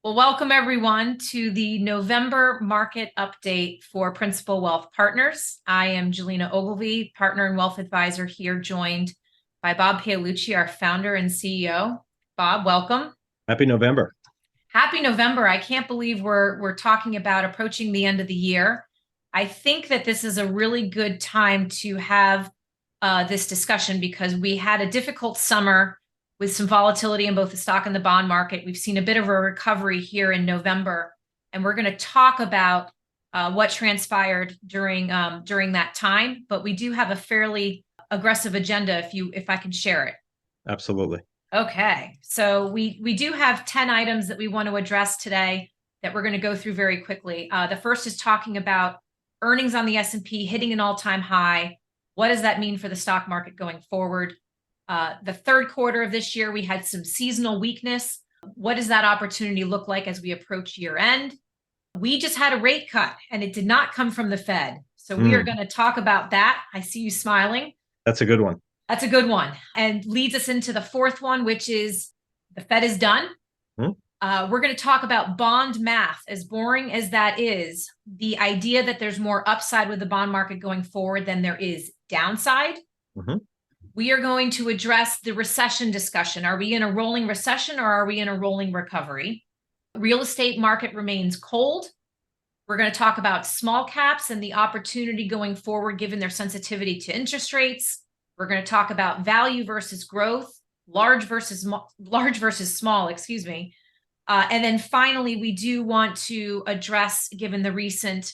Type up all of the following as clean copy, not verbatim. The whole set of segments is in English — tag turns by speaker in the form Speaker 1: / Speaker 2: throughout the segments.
Speaker 1: Well, welcome everyone to the November market update for Principal Wealth Partners. I am Julina Ogilvie, partner and wealth advisor here, joined by Bob Paolucci, our founder and CEO. Bob, welcome.
Speaker 2: Happy November.
Speaker 1: Happy November. I can't believe we're talking about approaching the end of the year. I think that this is a really good time to have this discussion because we had a difficult summer with some volatility in both the stock and the bond market. We've seen a bit of a recovery here in November, and we're going to talk about what transpired during that time. But we do have a fairly aggressive agenda if I can share it.
Speaker 2: Absolutely.
Speaker 1: Okay, so we do have 10 items that we want to address today that we're going to go through very quickly. The first is talking about earnings on the S&P hitting an all-time high. What does that mean for the stock market going forward? The third quarter of this year, we had some seasonal weakness. What does that opportunity look like as we approach year end? We just had a rate cut and it did not come from the Fed. So we are going to talk about that. I see you smiling.
Speaker 2: That's a good one.
Speaker 1: That's a good one. And leads us into the fourth one, which is the Fed is done. We're going to talk about bond math. As boring as that is, the idea that there's more upside with the bond market going forward than there is downside. We are going to address the recession discussion. Are we in a rolling recession or are we in a rolling recovery? Real estate market remains cold. We're going to talk about small caps and the opportunity going forward, given their sensitivity to interest rates. We're going to talk about value versus growth, large versus small, excuse me. And then finally, we do want to address, given the recent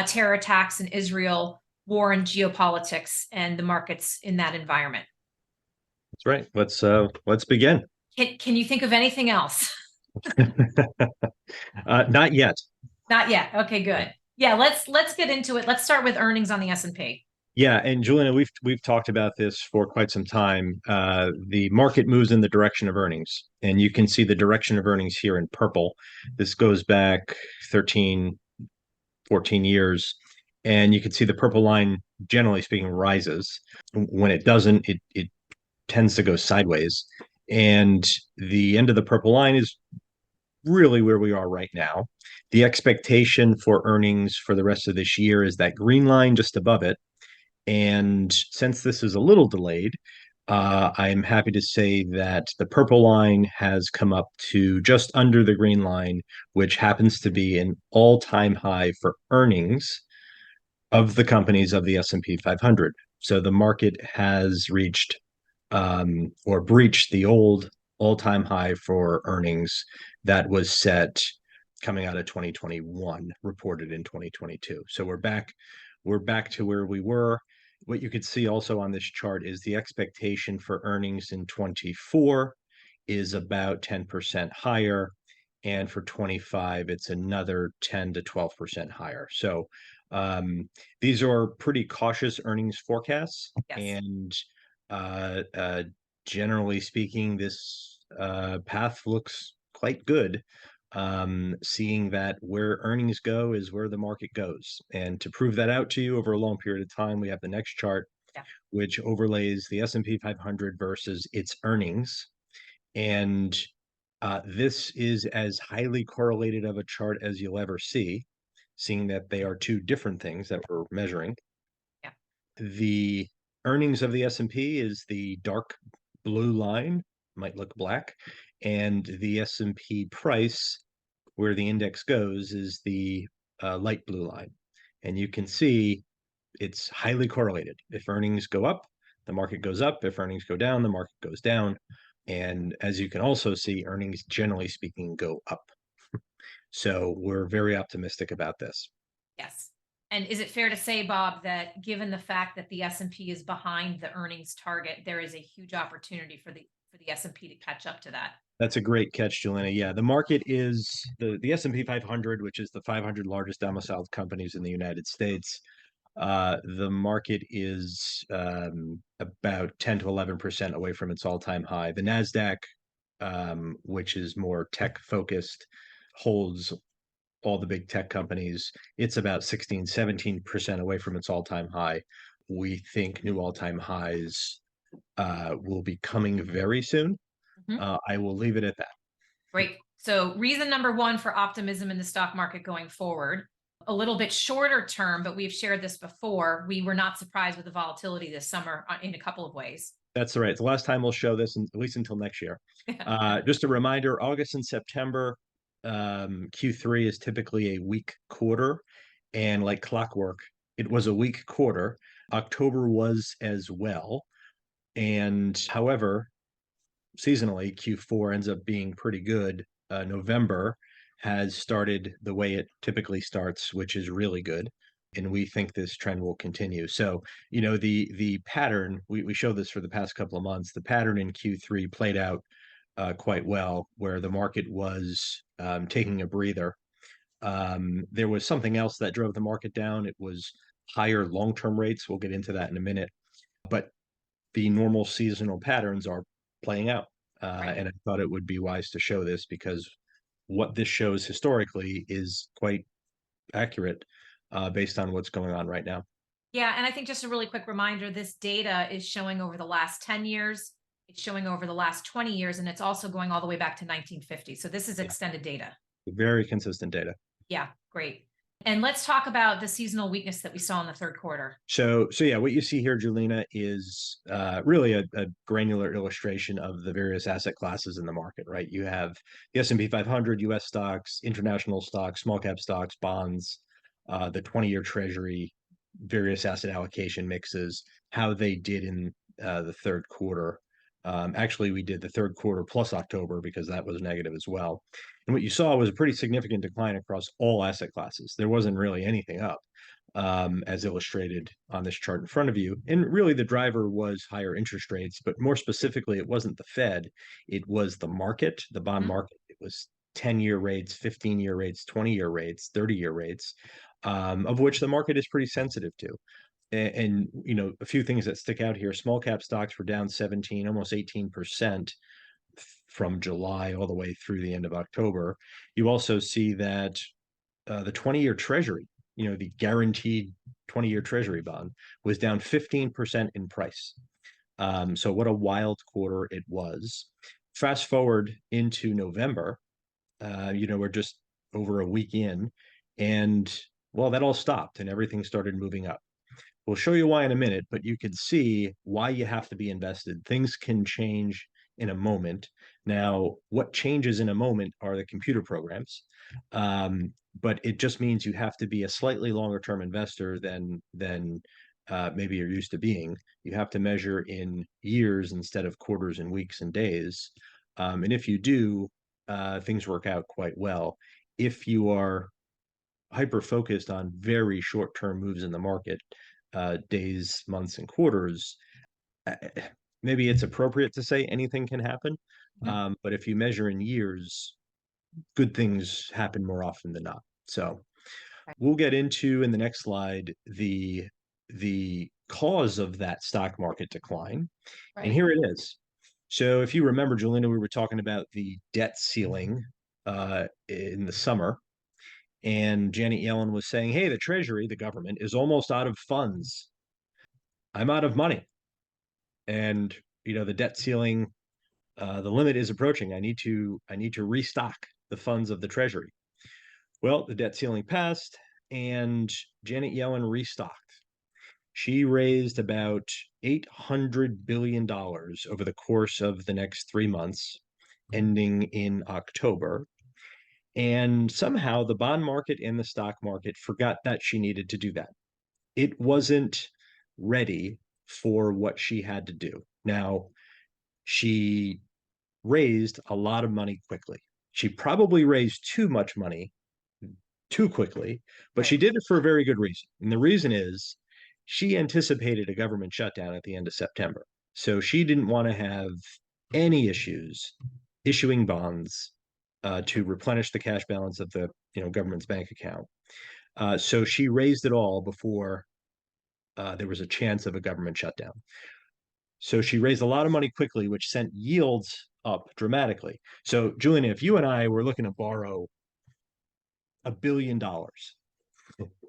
Speaker 1: terror attacks in Israel, war and geopolitics and the markets in that environment.
Speaker 2: That's right. Let's begin.
Speaker 1: Can you think of anything else?
Speaker 2: Not yet.
Speaker 1: Not yet. Okay, good. Yeah, let's get into it. Let's start with earnings on the S&P.
Speaker 2: Yeah, and Julina, we've talked about this for quite some time. The market moves in the direction of earnings, and you can see the direction of earnings here in purple. This goes back 13, 14 years, and you can see the purple line, generally speaking, rises. When it doesn't, it tends to go sideways. And the end of the purple line is really where we are right now. The expectation for earnings for the rest of this year is that green line just above it. And since this is a little delayed, I'm happy to say that the purple line has come up to just under the green line, which happens to be an all-time high for earnings of the companies of the S&P 500. So the market has reached or breached the old all-time high for earnings that was set coming out of 2021, reported in 2022. So we're back to where we were. What you could see also on this chart is the expectation for earnings in 24 is about 10% higher. And for 25, it's another 10 to 12% higher. So these are pretty cautious earnings forecasts.
Speaker 1: Yes.
Speaker 2: And generally speaking, this path looks quite good. Seeing that where earnings go is where the market goes. And to prove that out to you over a long period of time, we have the next chart, which overlays the S&P 500 versus its earnings. And this is as highly correlated of a chart as you'll ever see, seeing that they are two different things that we're measuring.
Speaker 1: Yeah.
Speaker 2: The earnings of the S&P is the dark blue line, might look black, and the S&P price, where the index goes, is the light blue line. And you can see it's highly correlated. If earnings go up, the market goes up. If earnings go down, the market goes down. And as you can also see, earnings, generally speaking, go up. So we're very optimistic about this.
Speaker 1: Yes. And is it fair to say, Bob, that given the fact that the S&P is behind the earnings target, there is a huge opportunity for the S&P to catch up to that?
Speaker 2: That's a great catch, Julina. Yeah, the market is the S&P 500, which is the 500 largest domiciled companies in the United States. The market is about 10 to 11% away from its all-time high. The NASDAQ, which is more tech focused, holds all the big tech companies. It's about 16, 17% away from its all-time high. We think new all-time highs will be coming very soon. I will leave it at that.
Speaker 1: Great. So reason number one for optimism in the stock market going forward, a little bit shorter term, but we've shared this before. We were not surprised with the volatility this summer in a couple of ways.
Speaker 2: That's right. It's the last time we'll show this, at least until next year. Just a reminder, August and September, Q3 is typically a weak quarter. And like clockwork, it was a weak quarter. October was as well. And however, seasonally, Q4 ends up being pretty good. November has started the way it typically starts, which is really good. And we think this trend will continue. So, the pattern, we showed this for the past couple of months, the pattern in Q3 played out quite well, where the market was taking a breather. There was something else that drove the market down. It was higher long-term rates. We'll get into that in a minute. But the normal seasonal patterns are playing out.
Speaker 1: Right.
Speaker 2: And I thought it would be wise to show this because what this shows historically is quite accurate based on what's going on right now.
Speaker 1: Yeah. And I think just a really quick reminder, this data is showing over the last 10 years. It's showing over the last 20 years, and it's also going all the way back to 1950. So this is extended data.
Speaker 2: Very consistent data.
Speaker 1: Yeah, great. And let's talk about the seasonal weakness that we saw in the third quarter.
Speaker 2: So yeah, what you see here, Julina, is really a granular illustration of the various asset classes in the market, right? You have the S&P 500, U.S. stocks, international stocks, small cap stocks, bonds, the 20-year Treasury, various asset allocation mixes, how they did in the third quarter. Actually, we did the third quarter plus October because that was negative as well. And what you saw was a pretty significant decline across all asset classes. There wasn't really anything up, as illustrated on this chart in front of you. And really, the driver was higher interest rates, but more specifically, it wasn't the Fed, it was the market, the bond market. It was 10-year rates, 15-year rates, 20-year rates, 30-year rates, of which the market is pretty sensitive to. And a few things that stick out here: small cap stocks were down 17, almost 18% from July all the way through the end of October. You also see that the 20-year Treasury, the guaranteed 20-year Treasury bond, was down 15% in price. So what a wild quarter it was. Fast forward into November, we're just over a week in, and well, that all stopped and everything started moving up. We'll show you why in a minute, but you can see why you have to be invested. Things can change in a moment. Now, what changes in a moment are the computer programs, but it just means you have to be a slightly longer term investor than maybe you're used to being. You have to measure in years instead of quarters and weeks and days. And if you do, things work out quite well. If you are hyper focused on very short term moves in the market, days, months, and quarters, maybe it's appropriate to say anything can happen. But if you measure in years, good things happen more often than not. So we'll get into in the next slide the cause of that stock market decline. Right. And here it is. So if you remember, Julina, we were talking about the debt ceiling in the summer. And Janet Yellen was saying, hey, the Treasury, the government, is almost out of funds. I'm out of money. And, the debt ceiling, the limit is approaching. I need to restock the funds of the Treasury. Well, the debt ceiling passed and Janet Yellen restocked. She raised about $800 billion over the course of the next 3 months, ending in October. And somehow the bond market and the stock market forgot that she needed to do that. It wasn't ready for what she had to do. Now, she raised a lot of money quickly. She probably raised too much money too quickly, but she did it for a very good reason. And the reason is she anticipated a government shutdown at the end of September. So she didn't want to have any issues issuing bonds to replenish the cash balance of the government's bank account. So she raised it all before there was a chance of a government shutdown. So she raised a lot of money quickly, which sent yields up dramatically. So, Julian, if you and I were looking to borrow $1 billion,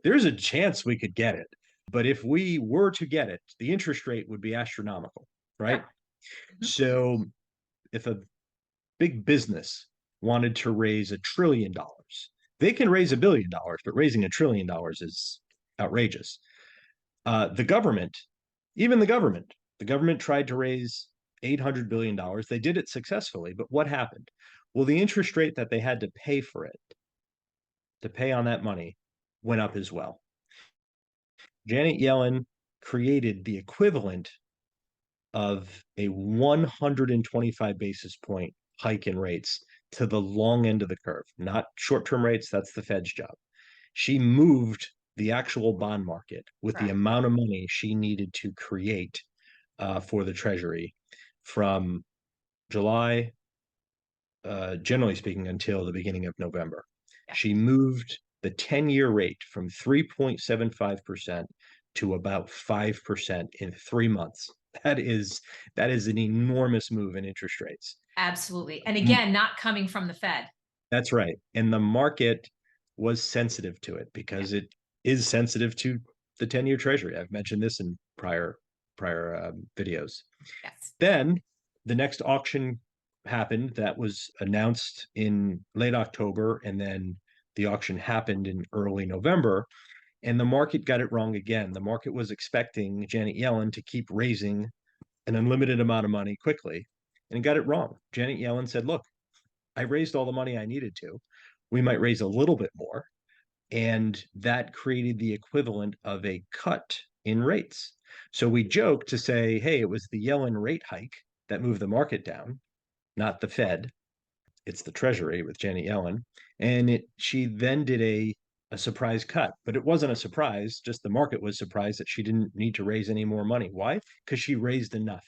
Speaker 2: there's a chance we could get it. But if we were to get it, the interest rate would be astronomical, right? Yeah. So if a big business wanted to raise $1 trillion. They can raise $1 billion, but raising $1 trillion is outrageous. The government, even the government tried to raise $800 billion. They did it successfully, but what happened? Well, the interest rate that they had to pay for it, to pay on that money, went up as well. Janet Yellen created the equivalent of a 125 basis point hike in rates to the long end of the curve, not short-term rates. That's the Fed's job. She moved the actual bond market with the amount of money she needed to create for the Treasury from July, generally speaking, until the beginning of November. Yeah. She moved the 10-year rate from 3.75% to about 5% in 3 months. That is an enormous move in interest rates.
Speaker 1: Absolutely. And again, not coming from the Fed.
Speaker 2: That's right. And the market was sensitive to it because it is sensitive to the 10-year Treasury. I've mentioned this in prior videos.
Speaker 1: Yes.
Speaker 2: Then the next auction happened that was announced in late October, and then the auction happened in early November, and the market got it wrong again. The market was expecting Janet Yellen to keep raising an unlimited amount of money quickly, and it got it wrong. Janet Yellen said, look, I raised all the money I needed to. We might raise a little bit more. And that created the equivalent of a cut in rates. So we joke to say, hey, it was the Yellen rate hike that moved the market down, not the Fed. It's the Treasury with Janet Yellen. And she then did a surprise cut, but it wasn't a surprise. Just the market was surprised that she didn't need to raise any more money. Why? Because she raised enough.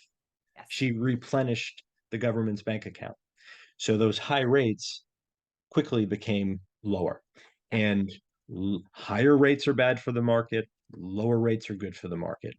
Speaker 2: Yes. She replenished the government's bank account. So those high rates quickly became lower. And higher rates are bad for the market. Lower rates are good for the market.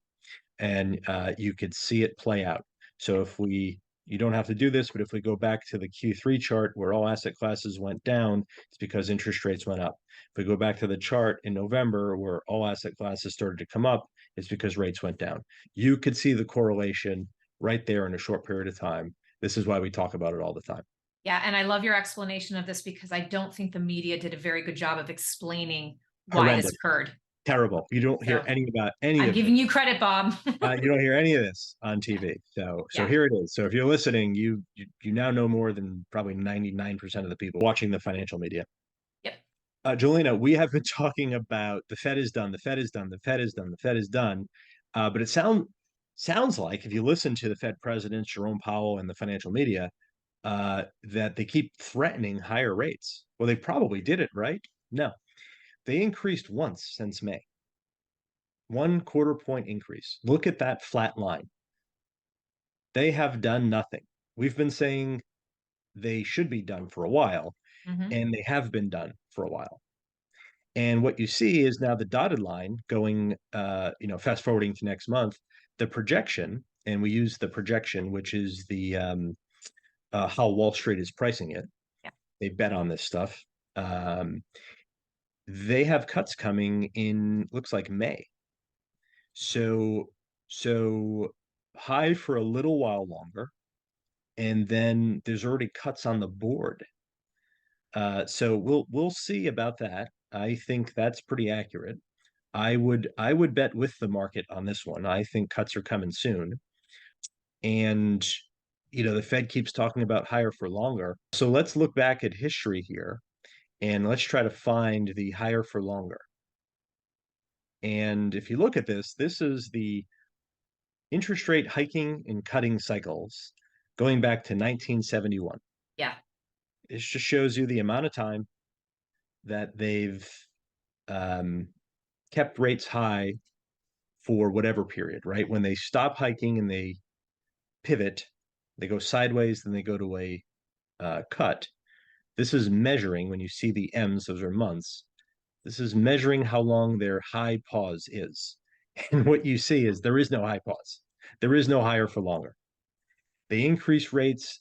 Speaker 2: And you could see it play out. So if you don't have to do this, but if we go back to the Q3 chart where all asset classes went down, it's because interest rates went up. If we go back to the chart in November where all asset classes started to come up, it's because rates went down. You could see the correlation right there in a short period of time. This is why we talk about it all the time.
Speaker 1: Yeah, and I love your explanation of this because I don't think the media did a very good job of explaining why this occurred.
Speaker 2: Terrible. You don't hear any about any
Speaker 1: I'm giving you credit, Bob.
Speaker 2: You don't hear any of this on TV. So here it is. So if you're listening, you now know more than probably 99% of the people watching the financial media.
Speaker 1: Yep.
Speaker 2: Julina, we have been talking about the Fed is done, the Fed is done, the Fed is done, the Fed is done. But it sounds like if you listen to the Fed president, Jerome Powell, and the financial media, that they keep threatening higher rates. Well, they probably did it, right? No. They increased once since May. 1/4 point increase. Look at that flat line. They have done nothing. We've been saying they should be done for a while, and they have been done for a while. And what you see is now the dotted line going, fast forwarding to next month, the projection, and we use the projection, which is the how Wall Street is pricing it. Yeah. They bet on this stuff. They have cuts coming in, looks like May. So high for a little while longer, and then there's already cuts on the board. So we'll see about that. I think that's pretty accurate. I would bet with the market on this one. I think cuts are coming soon. And the Fed keeps talking about higher for longer. So let's look back at history here and let's try to find the higher for longer. And if you look at this is the interest rate hiking and cutting cycles going back to 1971.
Speaker 1: Yeah.
Speaker 2: It just shows you the amount of time that they've kept rates high for whatever period, right? When they stop hiking and they pivot, they go sideways, then they go to a cut. This is measuring, when you see the M's, those are months. This is measuring how long their high pause is. And what you see is there is no high pause. There is no higher for longer. They increase rates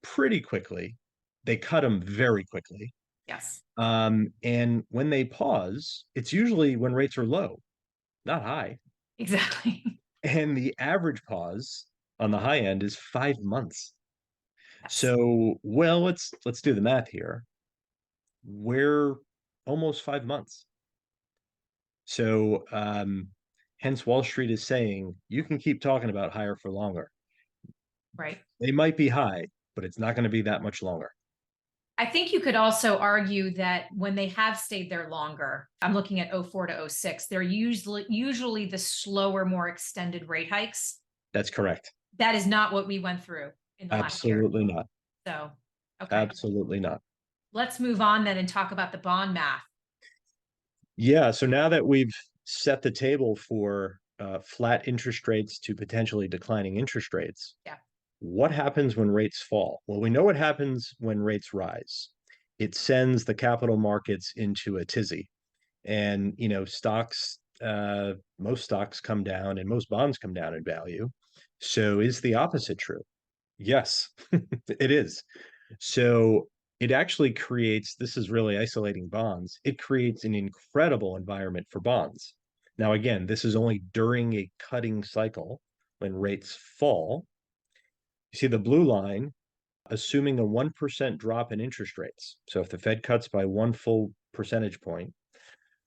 Speaker 2: pretty quickly. They cut them very quickly.
Speaker 1: Yes.
Speaker 2: And when they pause, it's usually when rates are low, not high.
Speaker 1: Exactly.
Speaker 2: And the average pause on the high end is 5 months.
Speaker 1: Yes.
Speaker 2: So, well, let's do the math here. We're almost 5 months. So, hence Wall Street is saying you can keep talking about higher for longer.
Speaker 1: Right.
Speaker 2: They might be high, but it's not going to be that much longer.
Speaker 1: I think you could also argue that when they have stayed there longer, I'm looking at '04 to '06, they're usually the slower, more extended rate hikes.
Speaker 2: That's correct.
Speaker 1: That is not what we went through in the last year.
Speaker 2: Absolutely not.
Speaker 1: So, okay.
Speaker 2: Absolutely not.
Speaker 1: Let's move on then and talk about the bond math.
Speaker 2: Yeah. So now that we've set the table for flat interest rates to potentially declining interest rates,
Speaker 1: Yeah.
Speaker 2: what happens when rates fall? Well, we know what happens when rates rise. It sends the capital markets into a tizzy. And, stocks, most stocks come down and most bonds come down in value. So is the opposite true? Yes, it is. So it actually creates, this is really isolating bonds. It creates an incredible environment for bonds. Now, again, this is only during a cutting cycle when rates fall. You see the blue line, assuming a 1% drop in interest rates. So if the Fed cuts by one full percentage point,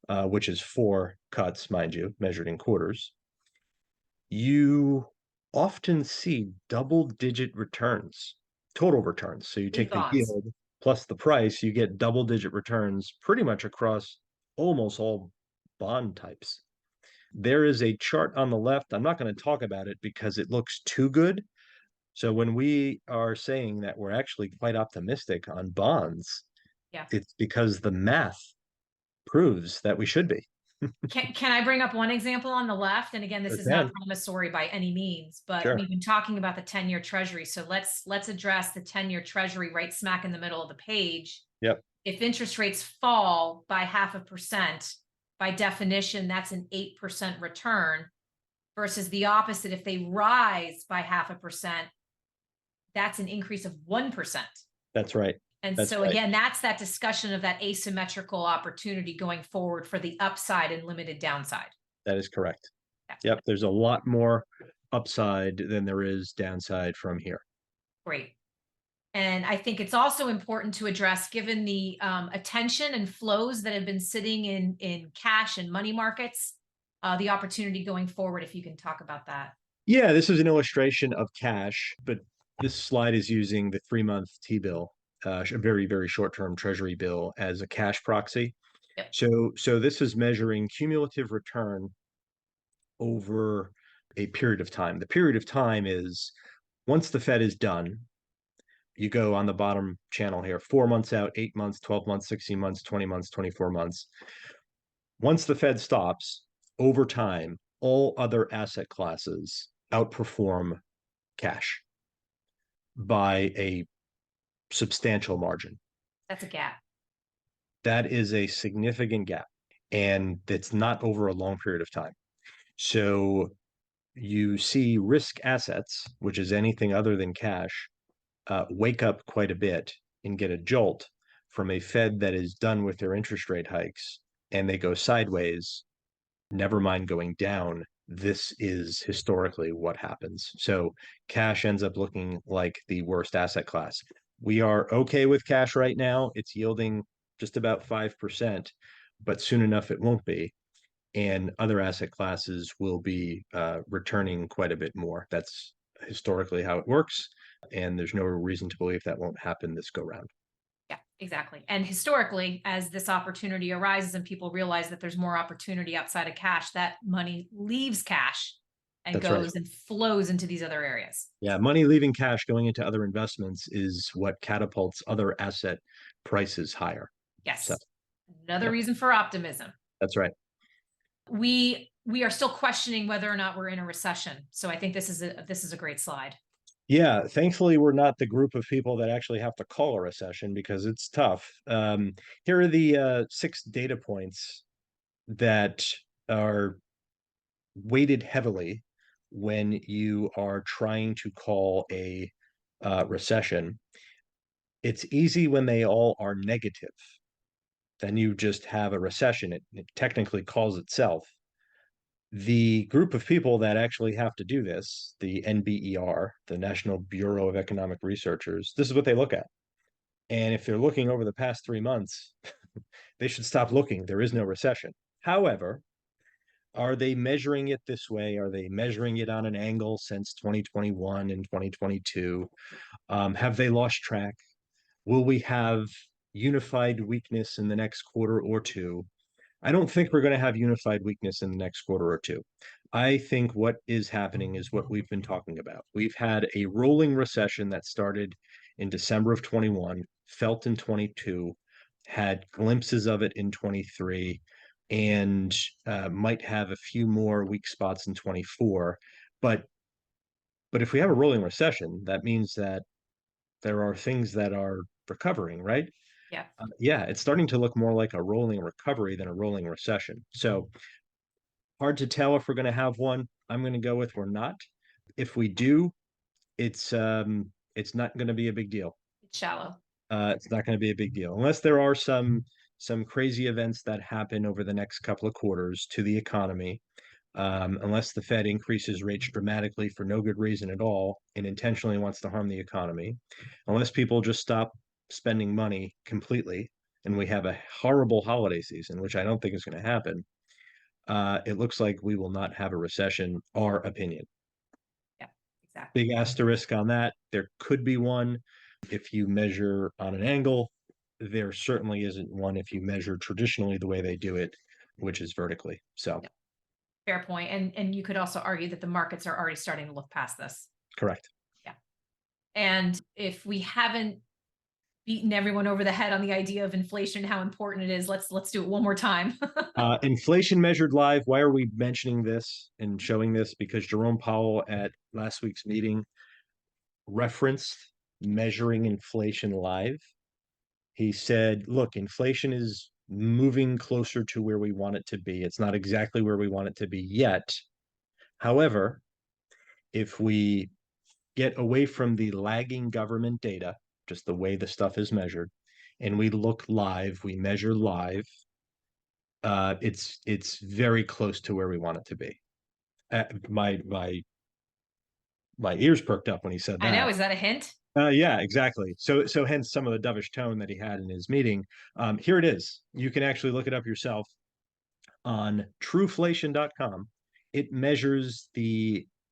Speaker 2: which is four cuts, mind you, measured in quarters, you often see double-digit returns, total returns. So you
Speaker 1: In
Speaker 2: take the
Speaker 1: bonds.
Speaker 2: yield plus the price, you get double-digit returns pretty much across almost all bond types. There is a chart on the left. I'm not going to talk about it because it looks too good. So when we are saying that we're actually quite optimistic on bonds,
Speaker 1: Yeah.
Speaker 2: it's because the math proves that we should be.
Speaker 1: Can I bring up one example on the left? And again, this
Speaker 2: Sure
Speaker 1: is not
Speaker 2: can.
Speaker 1: promissory by any means, but
Speaker 2: Sure.
Speaker 1: we've been talking about the 10-year treasury. So let's address the 10-year treasury right smack in the middle of the page.
Speaker 2: Yep.
Speaker 1: If interest rates fall by 0.5%, by definition, that's an 8% return versus the opposite. If they rise by 0.5%, that's an increase of 1%.
Speaker 2: That's right.
Speaker 1: And
Speaker 2: That's
Speaker 1: so
Speaker 2: right.
Speaker 1: again, that's that discussion of that asymmetrical opportunity going forward for the upside and limited downside.
Speaker 2: That is correct.
Speaker 1: Yeah,
Speaker 2: Yep. There's a lot more upside than there is downside from here.
Speaker 1: great. And I think it's also important to address, given the attention and flows that have been sitting in cash and money markets, the opportunity going forward, if you can talk about that.
Speaker 2: Yeah, this is an illustration of cash, but this slide is using the 3-month T-bill, a very, very short-term treasury bill as a cash proxy.
Speaker 1: Yep.
Speaker 2: So this is measuring cumulative return over a period of time. The period of time is once the Fed is done, you go on the bottom channel here, 4 months out, 8 months, 12 months, 16 months, 20 months, 24 months. Once the Fed stops, over time, all other asset classes outperform cash by a substantial margin.
Speaker 1: That's a gap.
Speaker 2: That is a significant gap, and it's not over a long period of time. So you see risk assets, which is anything other than cash, wake up quite a bit and get a jolt from a Fed that is done with their interest rate hikes and they go sideways, never mind going down. This is historically what happens. So cash ends up looking like the worst asset class. We are okay with cash right now. It's yielding just about 5%, but soon enough it won't be. And other asset classes will be returning quite a bit more. That's historically how it works. And there's no reason to believe that won't happen this go round.
Speaker 1: Yeah, exactly. And historically, as this opportunity arises and people realize that there's more opportunity outside of cash, that money leaves cash and
Speaker 2: That's right.
Speaker 1: goes and flows into these other areas.
Speaker 2: Yeah, money leaving cash going into other investments is what catapults other asset prices higher. So,
Speaker 1: Yes. Another
Speaker 2: yeah,
Speaker 1: reason for optimism.
Speaker 2: that's right.
Speaker 1: We are still questioning whether or not we're in a recession. So I think this is a great slide.
Speaker 2: Yeah, thankfully, we're not the group of people that actually have to call a recession because it's tough. Here are the 6 data points that are weighted heavily when you are trying to call a recession. It's easy when they all are negative. Then you just have a recession. It technically calls itself. The group of people that actually have to do this, the NBER, the National Bureau of Economic Researchers, this is what they look at. And if they're looking over the past 3 months, they should stop looking. There is no recession. However, are they measuring it this way? Are they measuring it on an angle since 2021 and 2022? Have they lost track? Will we have unified weakness in the next quarter or two? I don't think we're going to have unified weakness in the next quarter or two. I think what is happening is what we've been talking about. We've had a rolling recession that started in December of 21, felt in 22, had glimpses of it in 23, and might have a few more weak spots in 24. But if we have a rolling recession, that means that there are things that are recovering, right?
Speaker 1: Yeah.
Speaker 2: Yeah, it's starting to look more like a rolling recovery than a rolling recession. So hard to tell if we're going to have one. I'm going to go with we're not. If we do, it's not going to be a big deal.
Speaker 1: It's shallow.
Speaker 2: It's not going to be a big deal unless there are some crazy events that happen over the next couple of quarters to the economy. Unless the Fed increases rates dramatically for no good reason at all and intentionally wants to harm the economy, unless people just stop spending money completely and we have a horrible holiday season, which I don't think is going to happen, it looks like we will not have a recession, our opinion.
Speaker 1: Yeah, exactly.
Speaker 2: Big asterisk on that. There could be one if you measure on an angle. There certainly isn't one if you measure traditionally the way they do it, which is vertically. So,
Speaker 1: Yeah. Fair point. And you could also argue that the markets are already starting to look past this.
Speaker 2: correct.
Speaker 1: Yeah. And if we haven't beaten everyone over the head on the idea of inflation, how important it is, let's do it one more time.
Speaker 2: Inflation measured live. Why are we mentioning this and showing this? Because Jerome Powell at last week's meeting referenced measuring inflation live. He said, look, inflation is moving closer to where we want it to be. It's not exactly where we want it to be yet. However, if we get away from the lagging government data, just the way the stuff is measured, and we look live, we measure live, it's very close to where we want it to be. My ears perked up when he said
Speaker 1: I know.
Speaker 2: that.
Speaker 1: Is that a hint?
Speaker 2: Yeah, exactly. So hence some of the dovish tone that he had in his meeting. Here it is. You can actually look it up yourself on trueflation.com. It measures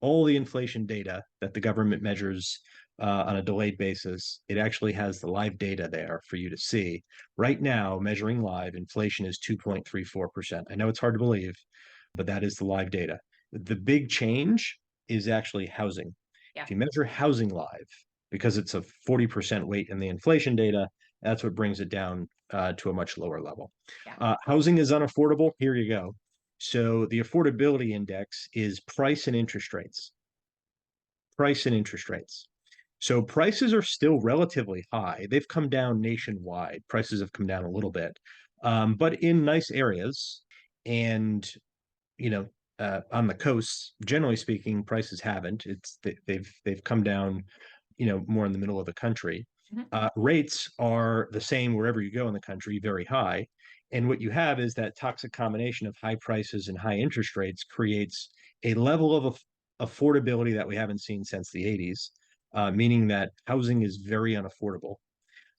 Speaker 2: all the inflation data that the government measures on a delayed basis. It actually has the live data there for you to see. Right now, measuring live, inflation is 2.34%. I know it's hard to believe, but that is the live data. The big change is actually housing.
Speaker 1: Yeah.
Speaker 2: If you measure housing live, because it's a 40% weight in the inflation data, that's what brings it down to a much lower level.
Speaker 1: Yeah.
Speaker 2: Housing is unaffordable. Here you go. So the affordability index is price and interest rates. Price and interest rates. So prices are still relatively high. They've come down nationwide. Prices have come down a little bit, but in nice areas. And you know, on the coasts, generally speaking, prices haven't. They've come down, more in the middle of the country. Rates are the same wherever you go in the country, very high. And what you have is that toxic combination of high prices and high interest rates creates a level of affordability that we haven't seen since the 80s, meaning that housing is very unaffordable.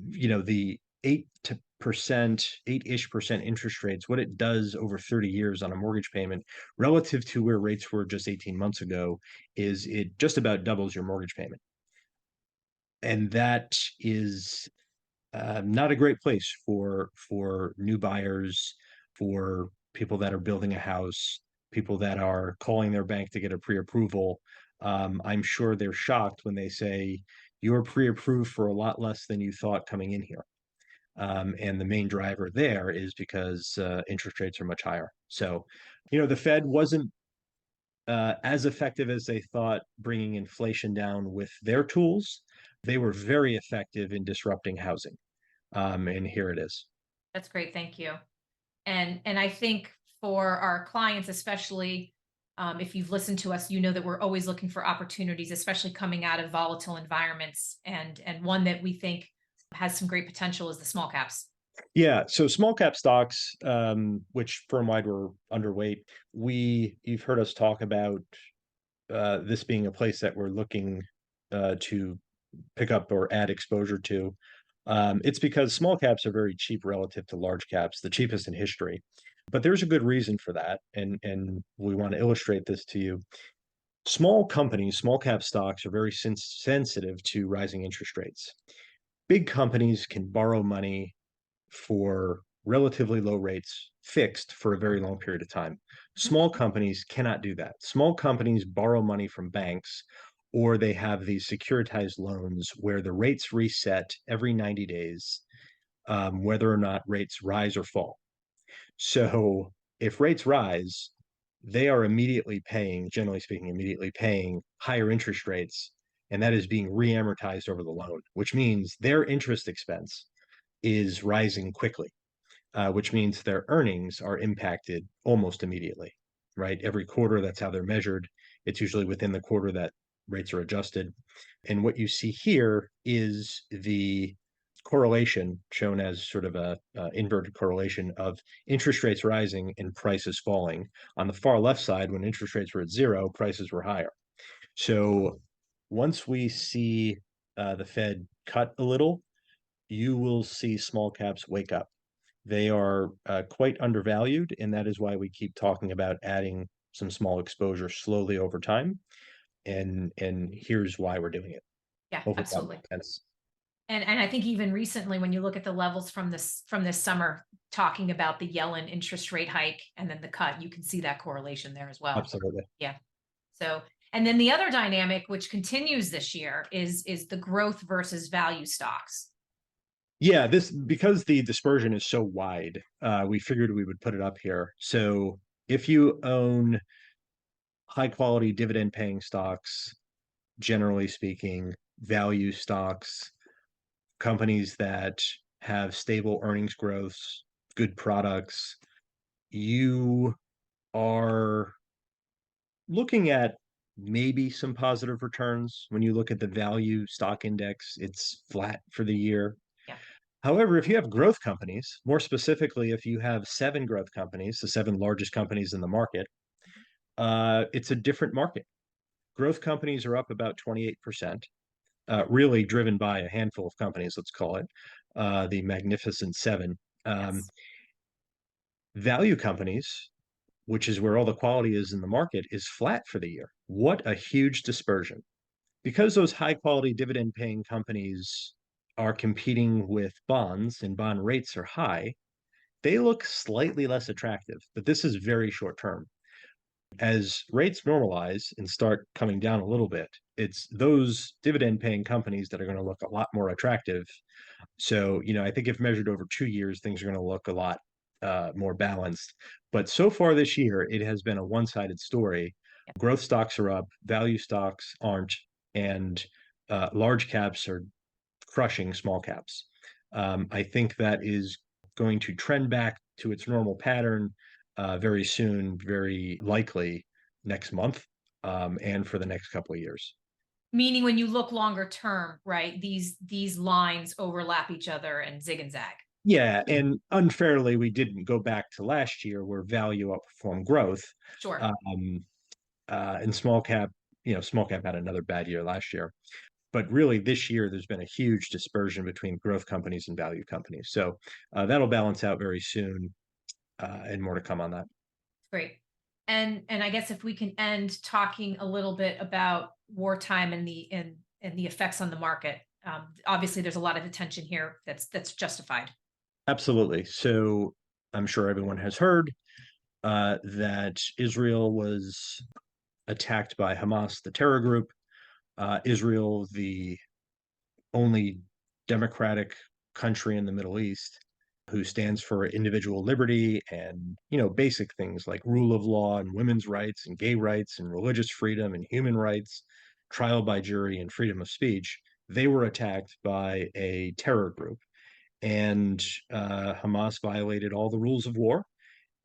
Speaker 2: The 8-ish% interest rates, what it does over 30 years on a mortgage payment relative to where rates were just 18 months ago is it just about doubles your mortgage payment. And that is not a great place for new buyers, for people that are building a house, people that are calling their bank to get a pre-approval. I'm sure they're shocked when they say you're pre-approved for a lot less than you thought coming in here. And the main driver there is because interest rates are much higher. So, the Fed wasn't as effective as they thought bringing inflation down with their tools. They were very effective in disrupting housing. And here it is.
Speaker 1: That's great. Thank you. And I think for our clients, especially if you've listened to us, you know that we're always looking for opportunities, especially coming out of volatile environments. And one that we think has some great potential is the small caps.
Speaker 2: Yeah, so small cap stocks, which firm-wide were underweight, you've heard us talk about this being a place that we're looking to pick up or add exposure to. It's because small caps are very cheap relative to large caps, the cheapest in history. But there's a good reason for that, and we want to illustrate this to you. Small companies, small cap stocks are very sensitive to rising interest rates. Big companies can borrow money for relatively low rates fixed for a very long period of time. Small companies cannot do that. Small companies borrow money from banks, or they have these securitized loans where the rates reset every 90 days, whether or not rates rise or fall. So if rates rise, they are immediately paying, generally speaking, immediately paying higher interest rates, and that is being re-amortized over the loan, which means their interest expense is rising quickly, which means their earnings are impacted almost immediately, right? Every quarter, that's how they're measured. It's usually within the quarter that rates are adjusted. And what you see here is the correlation shown as sort of a inverted correlation of interest rates rising and prices falling. On the far left side, when interest rates were at zero, prices were higher. So once we see the Fed cut a little, you will see small caps wake up. They are quite undervalued, and that is why we keep talking about adding some small exposure slowly over time. And here's why we're doing it.
Speaker 1: Yeah,
Speaker 2: Hopefully that
Speaker 1: absolutely.
Speaker 2: makes sense.
Speaker 1: And I think even recently, when you look at the levels from this summer, talking about the Yellen interest rate hike and then the cut, you can see that correlation there as well.
Speaker 2: Absolutely.
Speaker 1: Yeah. So, and then the other dynamic which continues this year is the growth versus value stocks.
Speaker 2: Yeah, this because the dispersion is so wide, we figured we would put it up here. So if you own high quality dividend paying stocks, generally speaking, value stocks, companies that have stable earnings growth, good products, you are looking at maybe some positive returns. When you look at the value stock index, it's flat for the year.
Speaker 1: Yeah.
Speaker 2: However, if you have growth companies, more specifically, if you have seven growth companies, the seven largest companies in the market, it's a different market. Growth companies are up about 28%, really driven by a handful of companies, let's call it the Magnificent Seven.
Speaker 1: Yes.
Speaker 2: Value companies, which is where all the quality is in the market, is flat for the year. What a huge dispersion. Because those high quality dividend paying companies are competing with bonds and bond rates are high, they look slightly less attractive, but this is very short term. As rates normalize and start coming down a little bit, it's those dividend paying companies that are going to look a lot more attractive. So, I think if measured over 2 years, things are going to look a lot more balanced. But so far this year, it has been a one sided story. Growth stocks are up, value stocks aren't, and large caps are crushing small caps. I think that is going to trend back to its normal pattern very soon, very likely next month, and for the next couple of years.
Speaker 1: Meaning when you look longer term, right? These lines overlap each other and zig and zag.
Speaker 2: Yeah, and unfairly, we didn't go back to last year where value outperformed growth.
Speaker 1: Sure.
Speaker 2: And small cap had another bad year last year. But really, this year, there's been a huge dispersion between growth companies and value companies. So that'll balance out very soon, and more to come on that.
Speaker 1: Great. And I guess if we can end talking a little bit about wartime and the effects on the market. Obviously, there's a lot of attention here that's justified.
Speaker 2: Absolutely. So I'm sure everyone has heard that Israel was attacked by Hamas, the terror group. Israel, the only democratic country in the Middle East who stands for individual liberty and, basic things like rule of law and women's rights and gay rights and religious freedom and human rights, trial by jury and freedom of speech. They were attacked by a terror group, and Hamas violated all the rules of war.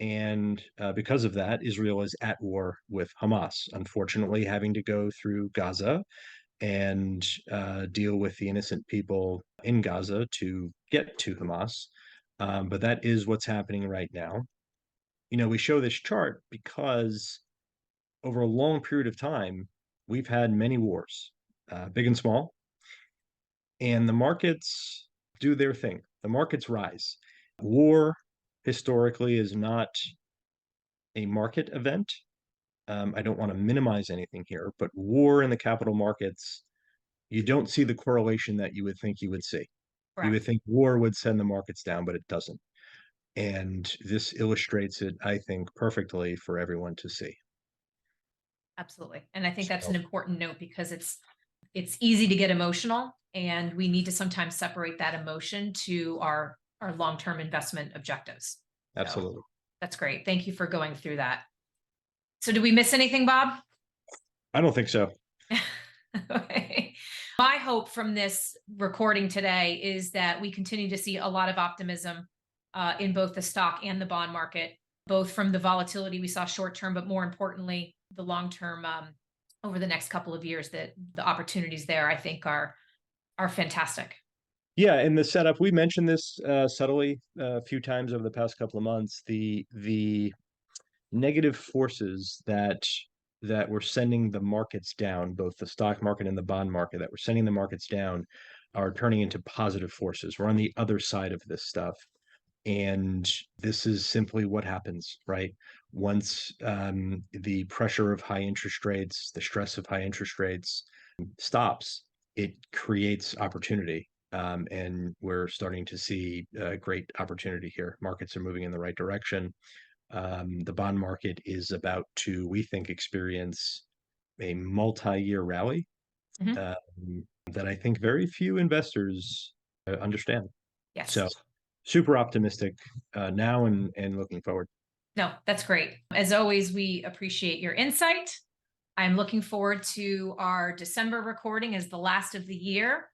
Speaker 2: And because of that, Israel is at war with Hamas, unfortunately, having to go through Gaza and deal with the innocent people in Gaza to get to Hamas. But that is what's happening right now. We show this chart because over a long period of time, we've had many wars, big and small, and the markets do their thing. The markets rise. War historically is not a market event. I don't want to minimize anything here, but war in the capital markets, you don't see the correlation that you would think you would see. You would
Speaker 1: Correct.
Speaker 2: think war would send the markets down, but it doesn't. And this illustrates it, I think, perfectly for everyone to see.
Speaker 1: Absolutely. And I think that's an
Speaker 2: So,
Speaker 1: important note because it's easy to get emotional, and we need to sometimes separate that emotion to our long-term investment objectives. So
Speaker 2: absolutely.
Speaker 1: that's great. Thank you for going through that. So did we miss anything, Bob?
Speaker 2: I don't think so.
Speaker 1: Okay. My hope from this recording today is that we continue to see a lot of optimism in both the stock and the bond market, both from the volatility we saw short term, but more importantly, the long term over the next couple of years. That the opportunities there, I think, are fantastic.
Speaker 2: Yeah, in the setup, we mentioned this subtly a few times over the past couple of months. The negative forces that were sending the markets down, both the stock market and the bond market, that were sending the markets down, are turning into positive forces. We're on the other side of this stuff. And this is simply what happens, right? Once the pressure of high interest rates, the stress of high interest rates stops, it creates opportunity. And we're starting to see great opportunity here. Markets are moving in the right direction. The bond market is about to, we think, experience a multi-year rally
Speaker 1: Mhm.
Speaker 2: that I think very few investors understand.
Speaker 1: Yes.
Speaker 2: So super optimistic now and looking forward.
Speaker 1: No, that's great. As always, we appreciate your insight. I'm looking forward to our December recording as the last of the year.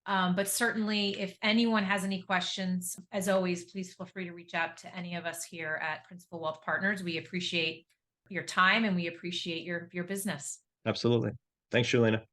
Speaker 1: But certainly, if anyone has any questions, as always, please feel free to reach out to any of us here at Principal Wealth Partners. We appreciate your time and we appreciate your business.
Speaker 2: Absolutely. Thanks, Julina.